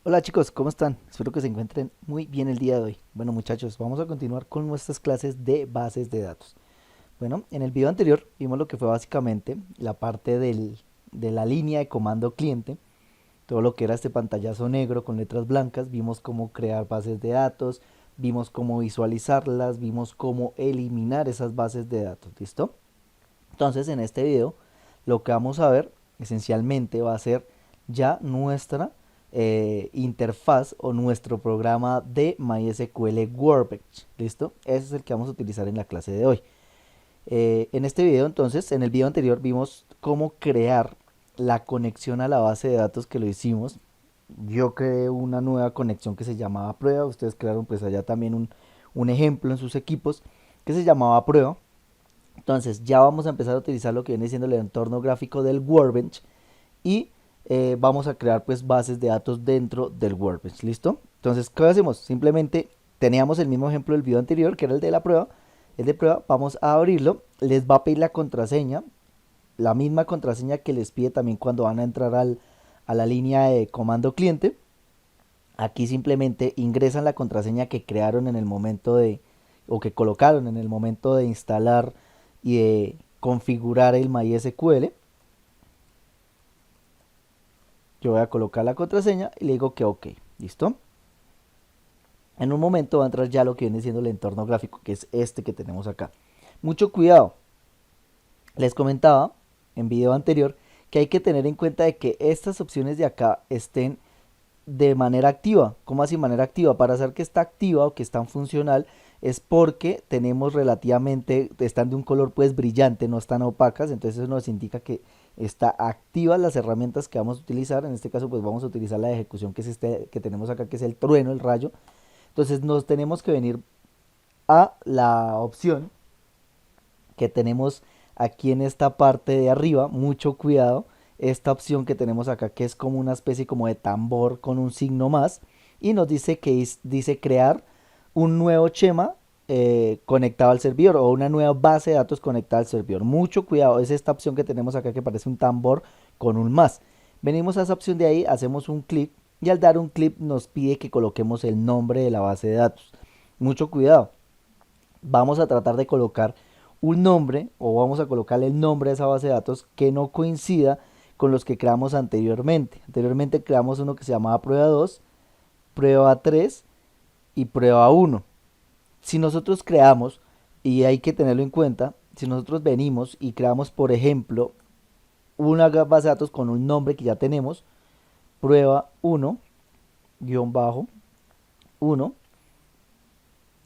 Hola chicos, ¿cómo están? Espero que se encuentren muy bien el día de hoy. Bueno muchachos, vamos a continuar con nuestras clases de bases de datos. Bueno, en el video anterior vimos lo que fue básicamente la parte de la línea de comando cliente, todo lo que era este pantallazo negro con letras blancas, vimos cómo crear bases de datos, vimos cómo visualizarlas, vimos cómo eliminar esas bases de datos, ¿listo? Entonces en este video lo que vamos a ver esencialmente va a ser ya nuestra interfaz o nuestro programa de MySQL Workbench. ¿Listo? Ese es el que vamos a utilizar en la clase de hoy. En este video entonces, en el video anterior vimos cómo crear la conexión a la base de datos que lo hicimos. Yo creé una nueva conexión que se llamaba prueba. Ustedes crearon pues allá también un ejemplo en sus equipos que se llamaba prueba. Entonces ya vamos a empezar a utilizar lo que viene siendo el entorno gráfico del Workbench y vamos a crear pues bases de datos dentro del Workbench, ¿listo? Entonces, ¿qué hacemos? Simplemente teníamos el mismo ejemplo del video anterior que era el de la prueba, el de prueba, vamos a abrirlo, les va a pedir la contraseña, la misma contraseña que les pide también cuando van a entrar a la línea de comando cliente. Aquí simplemente ingresan la contraseña que crearon en el momento de, o que colocaron en el momento de instalar y de configurar el MySQL. Yo voy a colocar la contraseña y le digo que ok, ¿listo? En un momento va a entrar ya lo que viene siendo el entorno gráfico, que es este que tenemos acá. Mucho cuidado, les comentaba en video anterior que hay que tener en cuenta de que estas opciones de acá estén de manera activa. ¿Cómo así manera activa? Para hacer que está activa o que está funcional es porque tenemos relativamente, están de un color pues brillante, no están opacas, entonces eso nos indica que está activas las herramientas que vamos a utilizar. En este caso pues vamos a utilizar la de ejecución que es este que tenemos acá, que es el trueno, el rayo. Entonces nos tenemos que venir a la opción que tenemos aquí en esta parte de arriba, mucho cuidado, esta opción que tenemos acá que es como una especie como de tambor con un signo más y nos dice que dice crear un nuevo schema conectado al servidor o una nueva base de datos conectada al servidor. Mucho cuidado, es esta opción que tenemos acá que parece un tambor con un más. Venimos a esa opción de ahí, hacemos un clic y al dar un clic nos pide que coloquemos el nombre de la base de datos. Mucho cuidado, vamos a tratar de colocar un nombre o vamos a colocarle el nombre a esa base de datos que no coincida con los que creamos anteriormente. Anteriormente creamos uno que se llamaba prueba 2, prueba 3 y prueba 1. Si nosotros creamos, y hay que tenerlo en cuenta, si nosotros venimos y creamos, por ejemplo, una base de datos con un nombre que ya tenemos, prueba 1, guión bajo 1,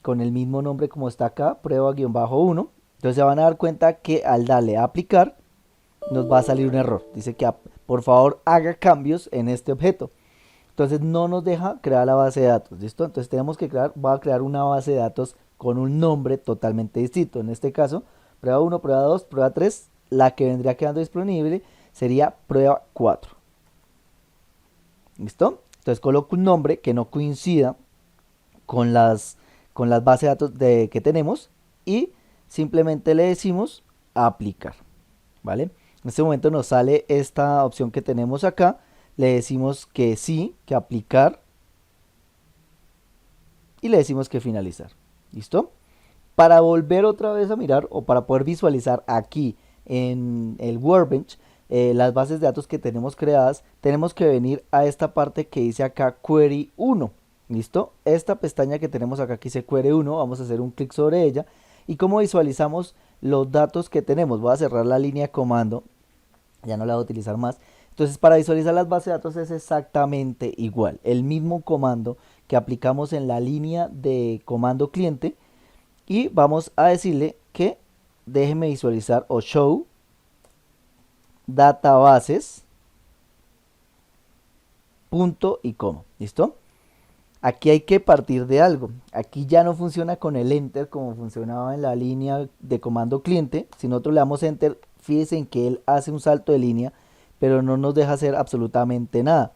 con el mismo nombre como está acá, prueba-1. Entonces se van a dar cuenta que al darle a aplicar nos va a salir un error. Dice que por favor haga cambios en este objeto. Entonces no nos deja crear la base de datos, ¿listo? Entonces tenemos que crear, va a crear una base de datos con un nombre totalmente distinto. En este caso, prueba 1, prueba 2, prueba 3, la que vendría quedando disponible sería prueba 4. ¿Listo? Entonces coloco un nombre que no coincida con las bases de datos que tenemos y simplemente le decimos aplicar, ¿vale? En este momento nos sale esta opción que tenemos acá, le decimos que sí, que aplicar y le decimos que finalizar, ¿listo? Para volver otra vez a mirar o para poder visualizar aquí en el Workbench las bases de datos que tenemos creadas, tenemos que venir a esta parte que dice acá Query 1. ¿Listo? Esta pestaña que tenemos acá que dice Query 1, vamos a hacer un clic sobre ella. ¿Y cómo visualizamos los datos que tenemos? Voy a cerrar la línea de comando, ya no la voy a utilizar más. Entonces para visualizar las bases de datos es exactamente igual. El mismo comando que aplicamos en la línea de comando cliente y vamos a decirle que déjeme visualizar o show databases punto y coma. ¿Listo? Aquí hay que partir de algo. Aquí ya no funciona con el enter como funcionaba en la línea de comando cliente. Si nosotros le damos enter, fíjense en que él hace un salto de línea, pero no nos deja hacer absolutamente nada.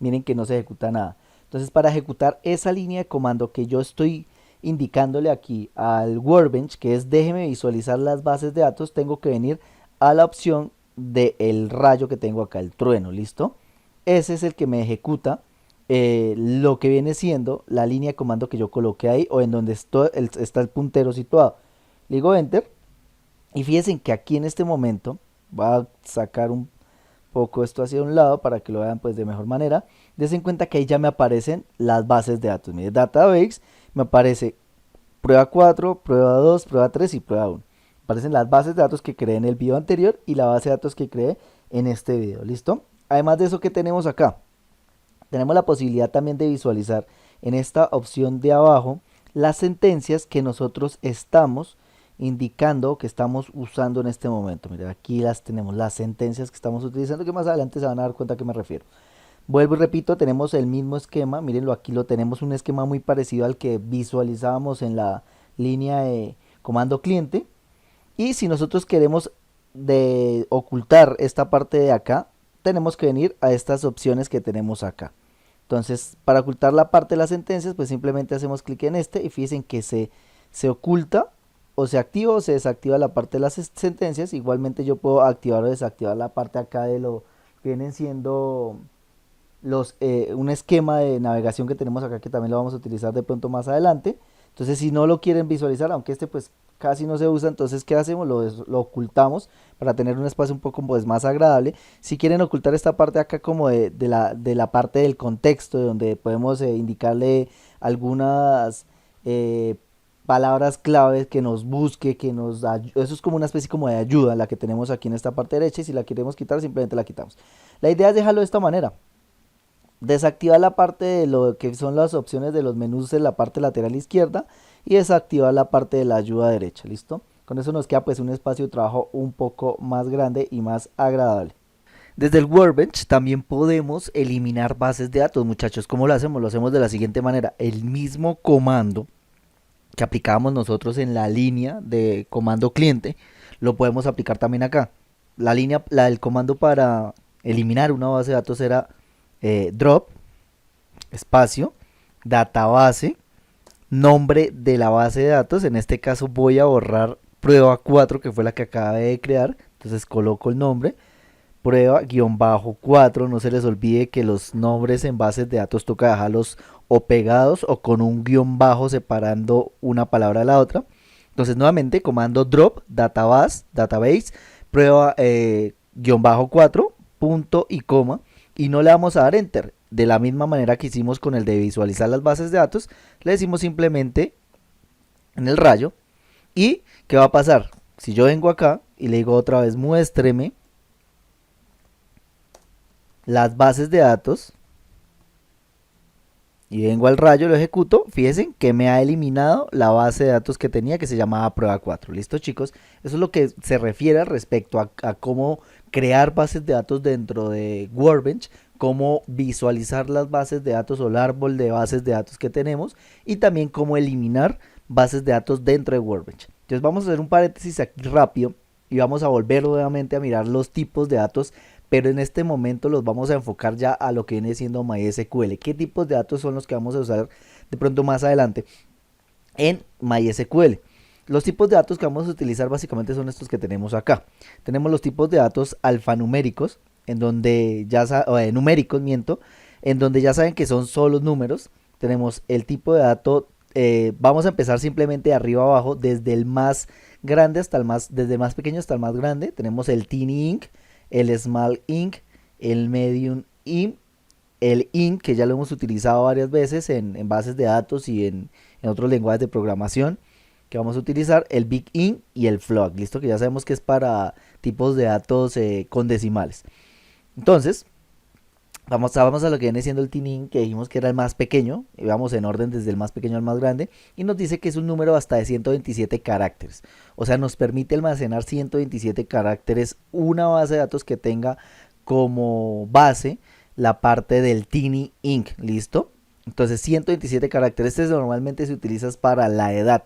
Miren que no se ejecuta nada. Entonces para ejecutar esa línea de comando que yo estoy indicándole aquí al Workbench, que es déjeme visualizar las bases de datos, tengo que venir a la opción del rayo que tengo acá, el trueno, ¿listo? Ese es el que me ejecuta lo que viene siendo la línea de comando que yo coloqué ahí o en donde está el puntero situado. Le digo enter y fíjense que aquí en este momento voy a sacar un poco esto hacia un lado para que lo vean pues de mejor manera. Dense en cuenta que ahí ya me aparecen las bases de datos. Mire, database, me aparece prueba 4, prueba 2, prueba 3 y prueba 1. Aparecen las bases de datos que creé en el video anterior y la base de datos que creé en este video. ¿Listo? Además de eso, ¿qué tenemos acá? Tenemos la posibilidad también de visualizar en esta opción de abajo las sentencias que nosotros estamos indicando que estamos usando en este momento. Miren, aquí las tenemos, las sentencias que estamos utilizando, que más adelante se van a dar cuenta a qué me refiero. Vuelvo y repito, tenemos el mismo esquema, mírenlo, aquí lo tenemos, un esquema muy parecido al que visualizábamos en la línea de comando cliente. Y si nosotros queremos ocultar esta parte de acá, tenemos que venir a estas opciones que tenemos acá. Entonces, para ocultar la parte de las sentencias, pues simplemente hacemos clic en este y fíjense que se oculta o se activa o se desactiva la parte de las sentencias. Igualmente yo puedo activar o desactivar la parte acá de lo que vienen siendo un esquema de navegación que tenemos acá, que también lo vamos a utilizar de pronto más adelante. Entonces, si no lo quieren visualizar, aunque este pues casi no se usa, entonces ¿qué hacemos? Lo ocultamos para tener un espacio un poco pues más agradable. Si quieren ocultar esta parte acá como de la parte del contexto, de donde podemos indicarle algunas palabras claves que nos busque, eso es como una especie como de ayuda la que tenemos aquí en esta parte derecha, y si la queremos quitar simplemente la quitamos. La idea es dejarlo de esta manera. Desactivar la parte de lo que son las opciones de los menús en la parte lateral izquierda y desactivar la parte de la ayuda derecha. ¿Listo? Con eso nos queda pues un espacio de trabajo un poco más grande y más agradable. Desde el Workbench también podemos eliminar bases de datos, muchachos. ¿Cómo lo hacemos? Lo hacemos de la siguiente manera. El mismo comando que aplicábamos nosotros en la línea de comando cliente, lo podemos aplicar también acá. La del comando para eliminar una base de datos era drop, espacio, database, nombre de la base de datos. En este caso voy a borrar prueba 4, que fue la que acabé de crear. Entonces coloco el nombre, prueba-4. No se les olvide que los nombres en bases de datos toca dejarlos o pegados o con un guión bajo separando una palabra de la otra. Entonces nuevamente comando drop, database, prueba -4, punto y coma, y no le vamos a dar enter. De la misma manera que hicimos con el de visualizar las bases de datos, le decimos simplemente en el rayo. ¿Y qué va a pasar? Si yo vengo acá y le digo otra vez muéstreme las bases de datos y vengo al rayo, lo ejecuto, fíjense que me ha eliminado la base de datos que tenía, que se llamaba prueba 4. ¿Listo, chicos? Eso es lo que se refiere respecto a cómo crear bases de datos dentro de Workbench, cómo visualizar las bases de datos o el árbol de bases de datos que tenemos, y también cómo eliminar bases de datos dentro de Workbench. Entonces vamos a hacer un paréntesis aquí rápido y vamos a volver nuevamente a mirar los tipos de datos, pero en este momento los vamos a enfocar ya a lo que viene siendo MySQL. ¿Qué tipos de datos son los que vamos a usar de pronto más adelante en MySQL? Los tipos de datos que vamos a utilizar básicamente son estos que tenemos acá. Tenemos los tipos de datos alfanuméricos, en donde ya numéricos, en donde ya saben que son solo números. Tenemos el tipo de dato, vamos a empezar simplemente de arriba abajo, desde el más grande hasta desde el más pequeño hasta el más grande. Tenemos el Tiny Ink, el Small Ink, el Medium Ink, el Ink, que ya lo hemos utilizado varias veces en bases de datos y en otros lenguajes de programación que vamos a utilizar, el Big Ink y el Float, listo, que ya sabemos que es para tipos de datos con decimales. Entonces, vamos a lo que viene siendo el Tiny Ink, que dijimos que era el más pequeño, y vamos en orden desde el más pequeño al más grande, y nos dice que es un número hasta de 127 caracteres, o sea, nos permite almacenar 127 caracteres, una base de datos que tenga como base la parte del Tiny Ink, listo. Entonces 127 caracteres, este normalmente se utiliza para la edad,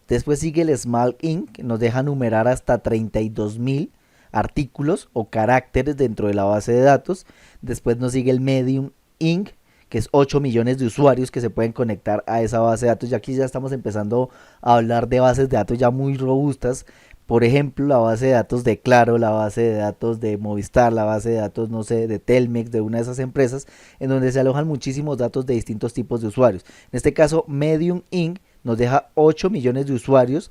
después sigue el Small Ink, que nos deja numerar hasta 32.000 artículos o caracteres dentro de la base de datos. Después nos sigue el Medium Ink, que es 8 millones de usuarios que se pueden conectar a esa base de datos. Y aquí ya estamos empezando a hablar de bases de datos ya muy robustas, por ejemplo, la base de datos de Claro, la base de datos de Movistar, la base de datos, no sé, de Telmex, de una de esas empresas, en donde se alojan muchísimos datos de distintos tipos de usuarios. En este caso, Medium Inc. nos deja 8 millones de usuarios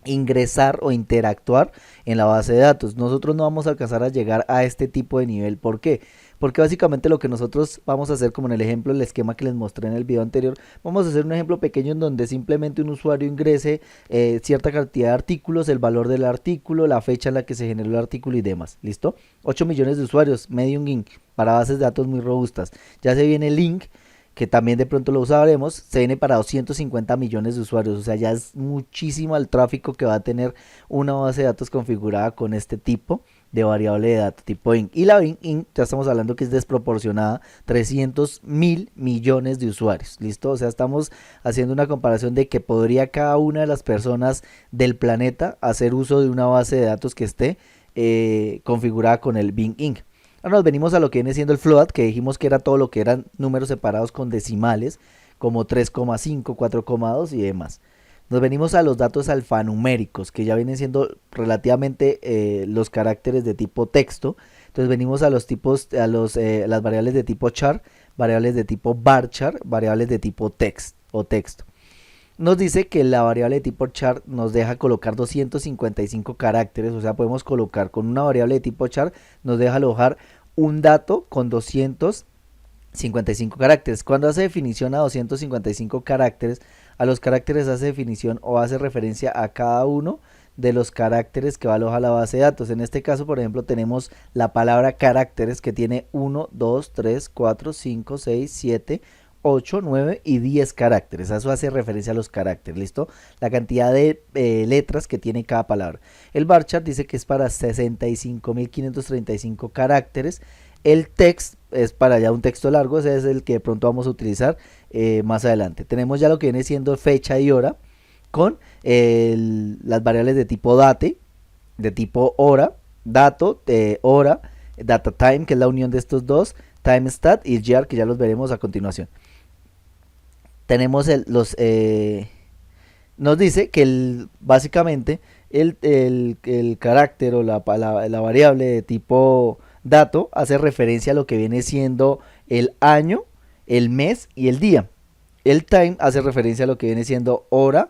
ingresar o interactuar en la base de datos. Nosotros no vamos a alcanzar a llegar a este tipo de nivel. ¿Por qué? Porque básicamente lo que nosotros vamos a hacer, como en el ejemplo, el esquema que les mostré en el video anterior, vamos a hacer un ejemplo pequeño en donde simplemente un usuario ingrese cierta cantidad de artículos, el valor del artículo, la fecha en la que se generó el artículo y demás. ¿Listo? 8 millones de usuarios, Medium Inc. para bases de datos muy robustas. Ya se viene Link, que también de pronto lo usaremos, se viene para 250 millones de usuarios, o sea, ya es muchísimo el tráfico que va a tener una base de datos configurada con este tipo de variable de datos tipo int. Y la int ya estamos hablando que es desproporcionada, 300 mil millones de usuarios, ¿listo? O sea, estamos haciendo una comparación de que podría cada una de las personas del planeta hacer uso de una base de datos que esté configurada con el Bing Inc. Ahora nos venimos a lo que viene siendo el float, que dijimos que era todo lo que eran números separados con decimales, como 3,5, 4,2 y demás. Nos venimos a los datos alfanuméricos, que ya vienen siendo relativamente los caracteres de tipo texto. Entonces venimos a los tipos, las variables de tipo char, variables de tipo varchar, variables de tipo text o texto. Nos dice que la variable de tipo char nos deja colocar 255 caracteres, o sea, podemos colocar con una variable de tipo char, nos deja alojar un dato con 255 caracteres. Cuando hace definición a 255 caracteres, a los caracteres hace definición o hace referencia a cada uno de los caracteres que va a alojar la base de datos. En este caso, por ejemplo, tenemos la palabra caracteres que tiene 1, 2, 3, 4, 5, 6, 7, 8, 9 y 10 caracteres. Eso hace referencia a los caracteres, ¿listo? La cantidad de letras que tiene cada palabra. El varchar dice que es para 65.535 caracteres. El text es para ya un texto largo, ese es el que de pronto vamos a utilizar más adelante. Tenemos ya lo que viene siendo fecha y hora con las variables de tipo date, de tipo hora, dato, hora, data time, que es la unión de estos dos, time stat y year, que ya los veremos a continuación. Tenemos nos dice que básicamente el carácter o la variable de tipo dato hace referencia a lo que viene siendo el año, el mes y el día. El time hace referencia a lo que viene siendo hora,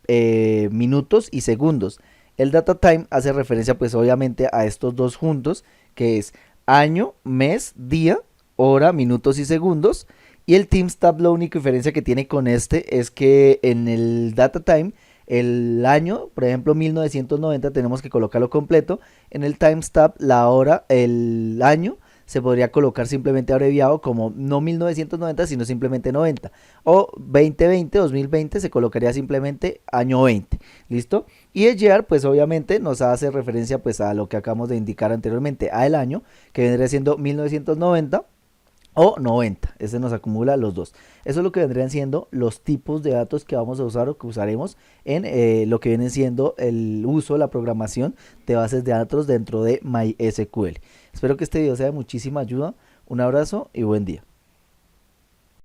minutos y segundos. El data time hace referencia pues obviamente a estos dos juntos, que es año, mes, día, hora, minutos y segundos. Y el timestamp, la única diferencia que tiene con este es que en el data time, el año, por ejemplo 1990, tenemos que colocarlo completo. En el timestamp, la hora, el año, se podría colocar simplemente abreviado como no 1990, sino simplemente 90. O 2020, 2020, se colocaría simplemente año 20. ¿Listo? Y el year, pues obviamente nos hace referencia pues a lo que acabamos de indicar anteriormente, a el año, que vendría siendo 1990. O 90, ese nos acumula los dos. Eso es lo que vendrían siendo los tipos de datos que vamos a usar o que usaremos en lo que viene siendo el uso, la programación de bases de datos dentro de MySQL. Espero que este video sea de muchísima ayuda. Un abrazo y buen día.